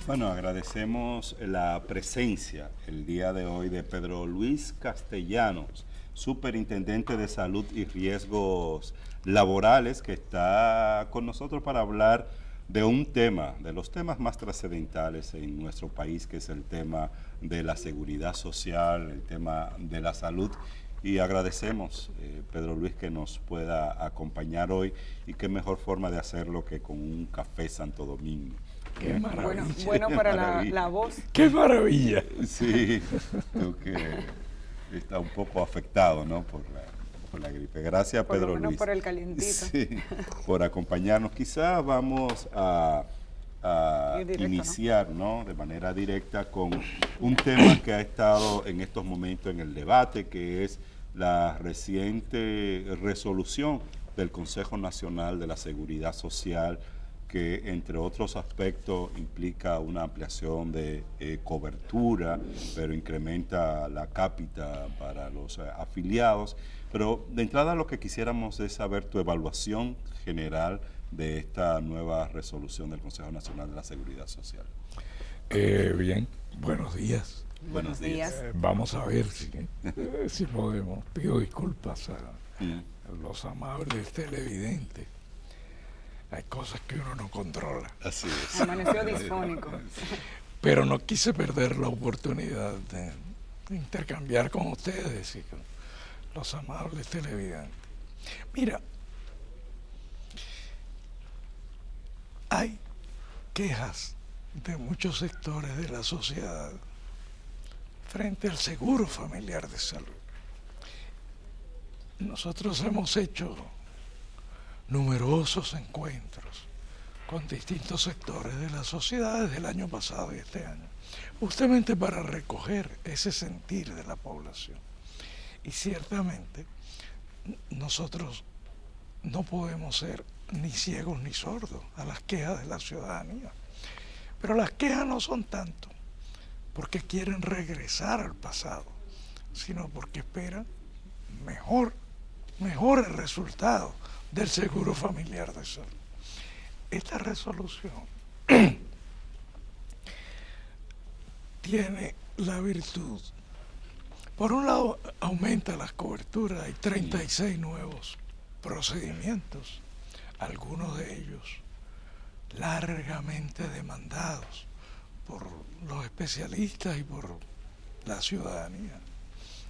Bueno, agradecemos la presencia el día de hoy de Pedro Luis Castellanos, Superintendente de Salud y Riesgos Laborales, que está con nosotros para hablar de un tema, de los temas más trascendentales en nuestro país, que es el tema de la seguridad social, el tema de la salud. Y agradecemos, Pedro Luis, que nos pueda acompañar hoy, y qué mejor forma de hacerlo que con un café Santo Domingo. Qué maravilla. Bueno para Maravilla. la voz. Qué maravilla. Sí, creo que está un poco afectado, ¿no? Por la gripe. Gracias, Por lo Pedro menos Luis. por el calientito. Sí, por acompañarnos. Quizás vamos a Ir directo, iniciar, ¿no? De manera directa con un tema que ha estado en estos momentos en el debate, que es la reciente resolución del Consejo Nacional de la Seguridad Social, que entre otros aspectos implica una ampliación de cobertura, pero incrementa la cápita para los afiliados. Pero de entrada lo que quisiéramos es saber tu evaluación general de esta nueva resolución del Consejo Nacional de la Seguridad Social. Bien, buenos días. Buenos días. Vamos a ver si podemos. Pido disculpas a los amables televidentes. Hay cosas que uno no controla. Así es. Amaneció disfónico. Pero no quise perder la oportunidad de intercambiar con ustedes y con los amables televidentes. Mira, hay quejas de muchos sectores de la sociedad frente al seguro familiar de salud. Nosotros hemos hecho numerosos encuentros con distintos sectores de la sociedad desde el año pasado y este año, justamente para recoger ese sentir de la población. Y ciertamente nosotros no podemos ser ni ciegos ni sordos a las quejas de la ciudadanía, pero las quejas no son tanto porque quieren regresar al pasado, sino porque esperan mejores resultados del seguro familiar de salud. Esta resolución tiene la virtud, por un lado aumenta las coberturas, hay 36 nuevos procedimientos, algunos de ellos largamente demandados por los especialistas y por la ciudadanía.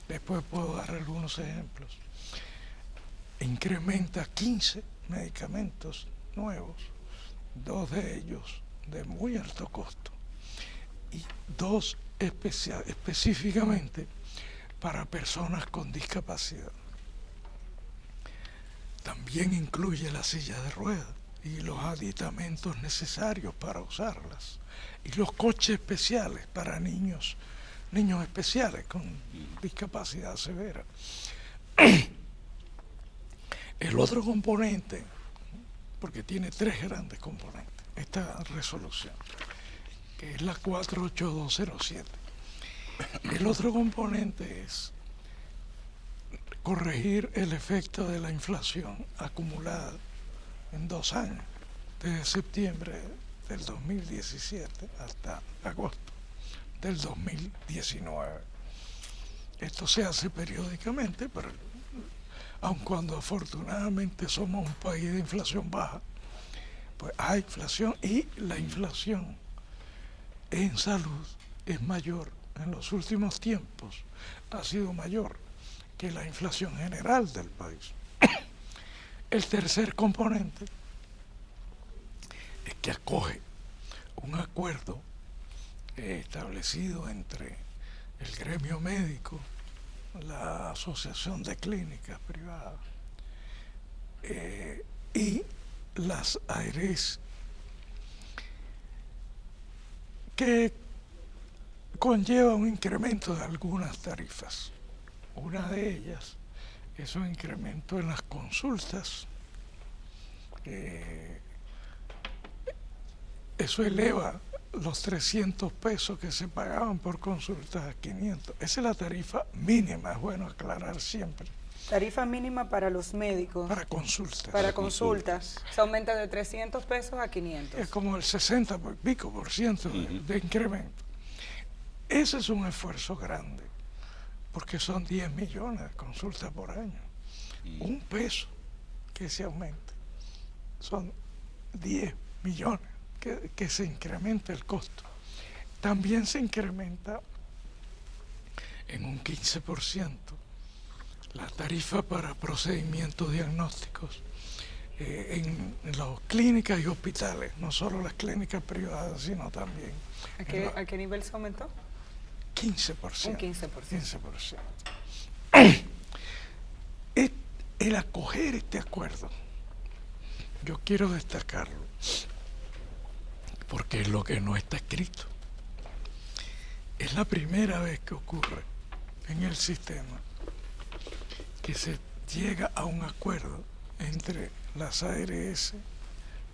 Después puedo dar algunos ejemplos. Incrementa 15 medicamentos nuevos, 2 de ellos de muy alto costo y 2 específicamente para personas con discapacidad. También incluye la silla de ruedas y los aditamentos necesarios para usarlas y los coches especiales para niños especiales con discapacidad severa. El otro componente, porque tiene 3 grandes componentes, esta resolución, que es la 48207. El otro componente es corregir el efecto de la inflación acumulada en 2 años, desde septiembre del 2017 hasta agosto del 2019. Esto se hace periódicamente, pero aun cuando afortunadamente somos un país de inflación baja, pues hay inflación, y la inflación en salud es mayor, en los últimos tiempos ha sido mayor que la inflación general del país. El tercer componente es que acoge un acuerdo establecido entre el gremio médico, la Asociación de Clínicas Privadas y las ARS, que conlleva un incremento de algunas tarifas. Una de ellas es un incremento en las consultas. Eso eleva los 300 pesos que se pagaban por consultas a 500. Esa es la tarifa mínima, es bueno aclarar siempre. Tarifa mínima para los médicos. para consultas. Para consultas. Se aumenta de 300 pesos a 500. Es como el 60% de incremento. Ese es un esfuerzo grande, porque son 10 millones de consultas por año. Un peso que se aumente, son 10 millones que se incrementa el costo. También se incrementa en un 15% la tarifa para procedimientos diagnósticos en las clínicas y hospitales, no solo las clínicas privadas, sino también. ¿A qué nivel se aumentó? 15%. Un 15%. 15%. El acoger este acuerdo, yo quiero destacarlo, porque es lo que no está escrito. Es la primera vez que ocurre en el sistema que se llega a un acuerdo entre las ARS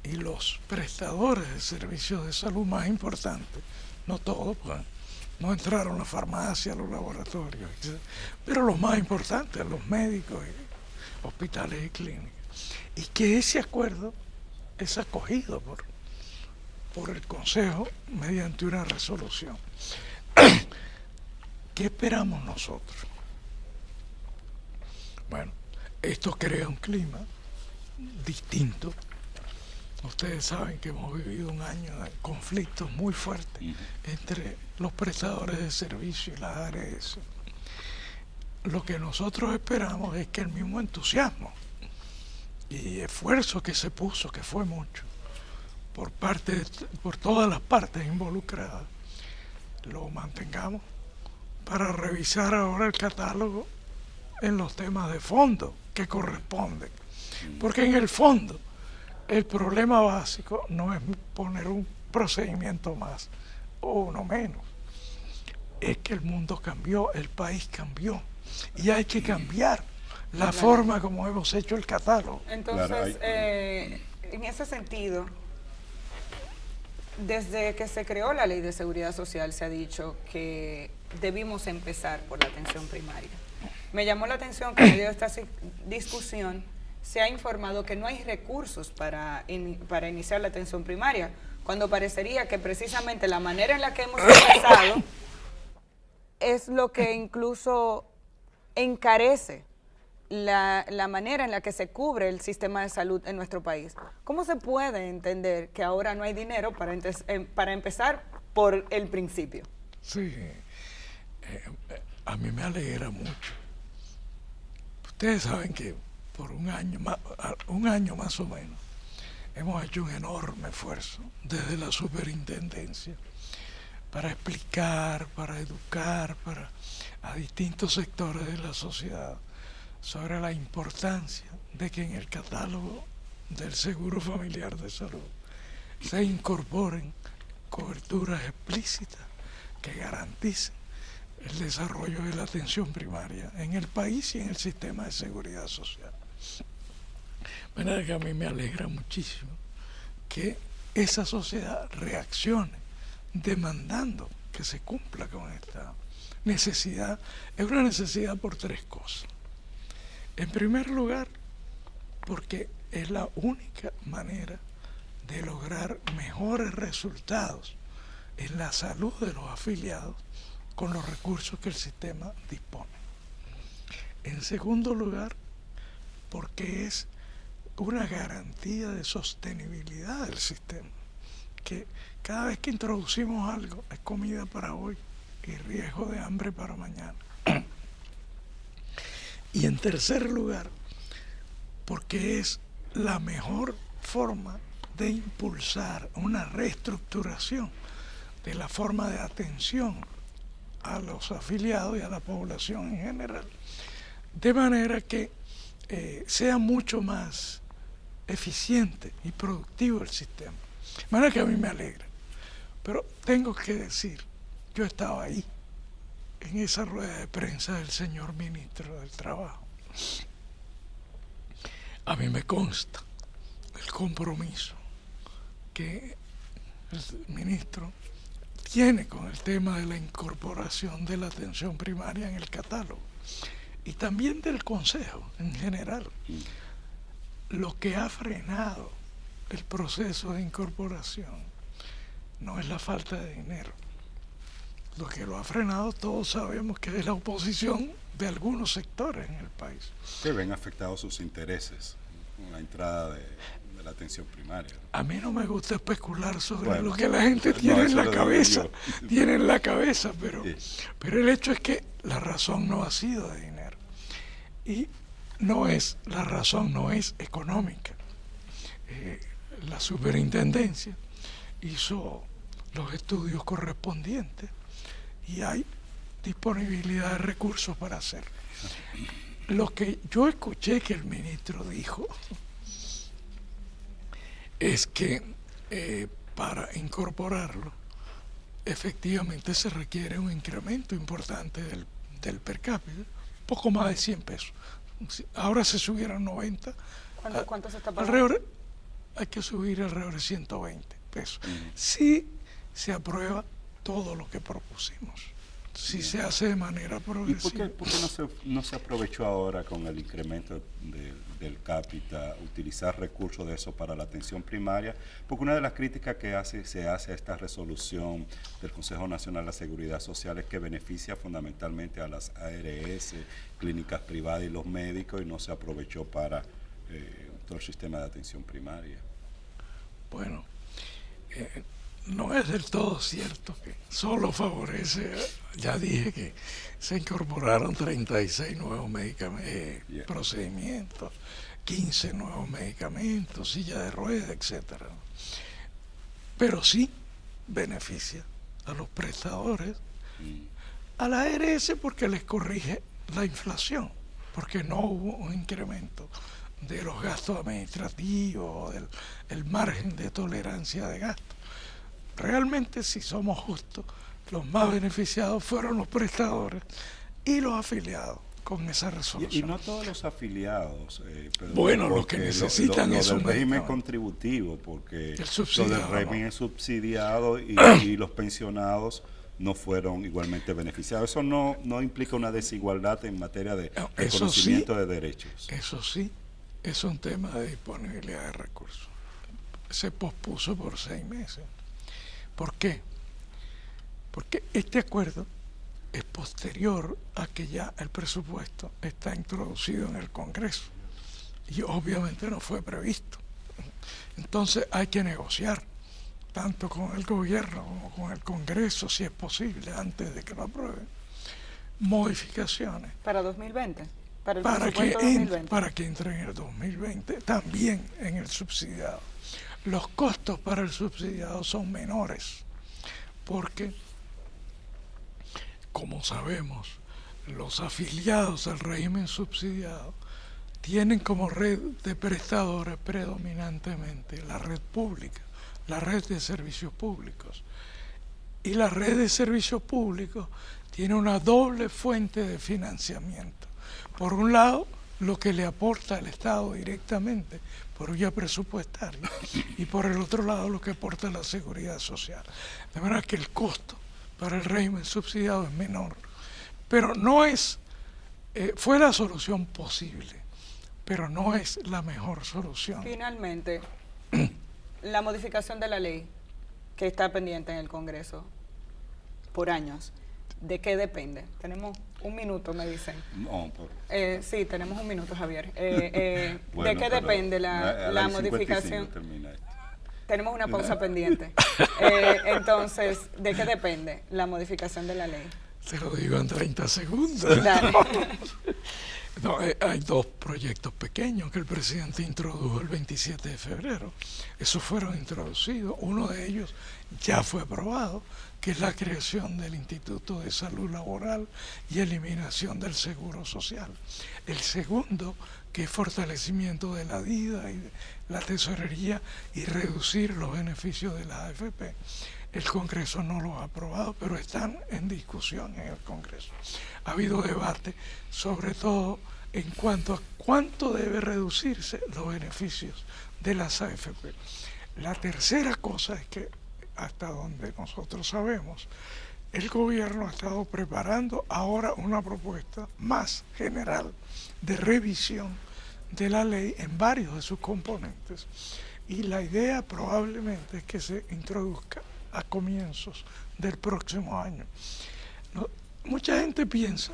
y los prestadores de servicios de salud más importantes. No todos, pues, no entraron las farmacias, los laboratorios, etc. Pero los más importantes, los médicos, hospitales y clínicas. Y que ese acuerdo es acogido por el Consejo mediante una resolución. ¿Qué esperamos nosotros? Bueno, esto crea un clima distinto. Ustedes saben que hemos vivido un año de conflictos muy fuertes entre los prestadores de servicio y las ARS. Lo que nosotros esperamos es que el mismo entusiasmo y esfuerzo que se puso, que fue mucho, por todas las partes involucradas, lo mantengamos para revisar ahora el catálogo en los temas de fondo que corresponden. Porque en el fondo el problema básico no es poner un procedimiento más o uno menos. Es que el mundo cambió, el país cambió y hay que cambiar la forma como hemos hecho el catálogo. Entonces, en ese sentido, desde que se creó la Ley de Seguridad Social se ha dicho que debimos empezar por la atención primaria. Me llamó la atención que en medio de esta discusión se ha informado que no hay recursos para iniciar la atención primaria, cuando parecería que precisamente la manera en la que hemos empezado es lo que incluso encarece la manera en la que se cubre el sistema de salud en nuestro país. ¿Cómo se puede entender que ahora no hay dinero para empezar por el principio? Sí, a mí me alegra mucho. Ustedes saben que por un año más o menos hemos hecho un enorme esfuerzo desde la superintendencia para explicar, para educar a distintos sectores de la sociedad sobre la importancia de que en el catálogo del Seguro Familiar de Salud se incorporen coberturas explícitas que garanticen el desarrollo de la atención primaria en el país y en el sistema de seguridad social. De manera que a mí me alegra muchísimo que esa sociedad reaccione demandando que se cumpla con esta necesidad. Es una necesidad por tres cosas. En primer lugar, porque es la única manera de lograr mejores resultados en la salud de los afiliados con los recursos que el sistema dispone. En segundo lugar, porque es una garantía de sostenibilidad del sistema, que cada vez que introducimos algo es comida para hoy y riesgo de hambre para mañana. Y en tercer lugar, porque es la mejor forma de impulsar una reestructuración de la forma de atención a los afiliados y a la población en general, de manera que sea mucho más eficiente y productivo el sistema. De manera que a mí me alegra. Pero tengo que decir, yo estaba ahí, en esa rueda de prensa del señor ministro del Trabajo. A mí me consta el compromiso que el ministro tiene con el tema de la incorporación de la atención primaria en el catálogo. y también del Consejo en general. Lo que ha frenado el proceso de incorporación no es la falta de dinero. Lo que lo ha frenado, todos sabemos que es la oposición de algunos sectores en el país. Que ven afectados sus intereses con la entrada de la atención primaria. A mí no me gusta especular sobre Bueno, lo que la gente tiene en eso la lo digo cabeza, yo. tiene en la cabeza, pero, Sí. pero el hecho es que la razón no ha sido de dinero. Y la razón no es económica. La superintendencia hizo los estudios correspondientes y hay disponibilidad de recursos para hacerlo. Lo que yo escuché que el ministro dijo es que para incorporarlo efectivamente se requiere un incremento importante del per cápita, poco más de 100 pesos. Ahora se subieron 90. ¿Cuánto se está pagando? Alrededor, hay que subir alrededor de 120 pesos. Si se aprueba todo lo que propusimos, si se hace de manera ¿Y progresiva. por qué no se aprovechó ahora con el incremento del cápita, utilizar recursos de eso para la atención primaria? Porque una de las críticas que se hace a esta resolución del Consejo Nacional de la Seguridad Social es que beneficia fundamentalmente a las ARS, clínicas privadas y los médicos, y no se aprovechó para todo el sistema de atención primaria. Bueno, no es del todo cierto que solo favorece, ya dije que se incorporaron 36 nuevos procedimientos, 15 nuevos medicamentos, silla de ruedas, etcétera. Pero sí beneficia a los prestadores, a la ARS porque les corrige la inflación, porque no hubo un incremento de los gastos administrativos, el margen de tolerancia de gasto. Realmente, si somos justos, los más beneficiados fueron los prestadores y los afiliados con esa resolución. Y no todos los afiliados, Pedro, bueno, los que necesitan lo es del un régimen medicamento contributivo, porque El lo del régimen no. es subsidiado y los pensionados no fueron igualmente beneficiados. Eso no implica una desigualdad en materia de reconocimiento de derechos. Eso sí, es un tema de disponibilidad de recursos. Se pospuso por 6 meses. ¿Por qué? Porque este acuerdo es posterior a que ya el presupuesto está introducido en el Congreso y obviamente no fue previsto. Entonces hay que negociar tanto con el gobierno como con el Congreso, si es posible, antes de que lo aprueben, modificaciones. ¿Para 2020? ¿Para el para presupuesto que 2020? para que entre en el 2020, también en el subsidiado. Los costos para el subsidiado son menores, porque, como sabemos, los afiliados al régimen subsidiado tienen como red de prestadores predominantemente la red pública, la red de servicios públicos. Y la red de servicios públicos tiene una doble fuente de financiamiento. Por un lado, lo que le aporta el Estado directamente por vía presupuestaria, y por el otro lado lo que aporta la Seguridad Social. De manera que el costo para el régimen subsidiado es menor, pero no es, fue la solución posible, pero no es la mejor solución. Finalmente, la modificación de la ley que está pendiente en el Congreso por años, ¿de qué depende? Tenemos un minuto, me dicen. No, sí, tenemos un minuto, Javier. bueno, ¿de qué depende la modificación? Tenemos una pausa pendiente. Entonces, ¿de qué depende la modificación de la ley? Te lo digo en 30 segundos. Dale. No, hay 2 proyectos pequeños que el presidente introdujo el 27 de febrero. Esos fueron introducidos. Uno de ellos ya fue aprobado, que es la creación del Instituto de Salud Laboral y eliminación del Seguro Social. El segundo, que es fortalecimiento de la DIDA y de la tesorería y reducir los beneficios de la AFP. El Congreso no lo ha aprobado, pero están en discusión en el Congreso. Ha habido debate, sobre todo en cuanto a cuánto debe reducirse los beneficios de las AFP. La tercera cosa es que, hasta donde nosotros sabemos, el gobierno ha estado preparando ahora una propuesta más general de revisión de la ley en varios de sus componentes, y la idea probablemente es que se introduzca a comienzos del próximo año. Mucha gente piensa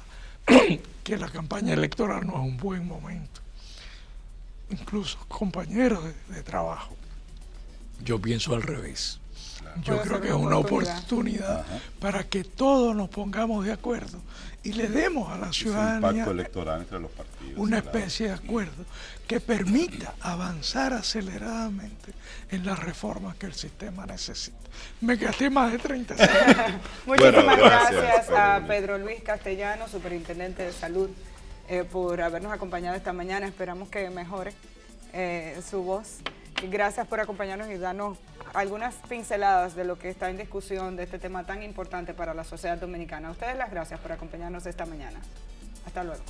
que la campaña electoral no es un buen momento, incluso compañeros de trabajo. Yo pienso al revés. Yo creo que es una oportunidad para que todos nos pongamos de acuerdo y le demos a la ciudadanía un pacto electoral entre los partidos, una especie de acuerdo que permita avanzar aceleradamente en las reformas que el sistema necesita. Me gasté más de 30 segundos. Muchísimas gracias a Pedro Luis Castellano, Superintendente de Salud, por habernos acompañado esta mañana. Esperamos que mejore su voz. Gracias por acompañarnos y darnos algunas pinceladas de lo que está en discusión de este tema tan importante para la sociedad dominicana. A ustedes las gracias por acompañarnos esta mañana. Hasta luego.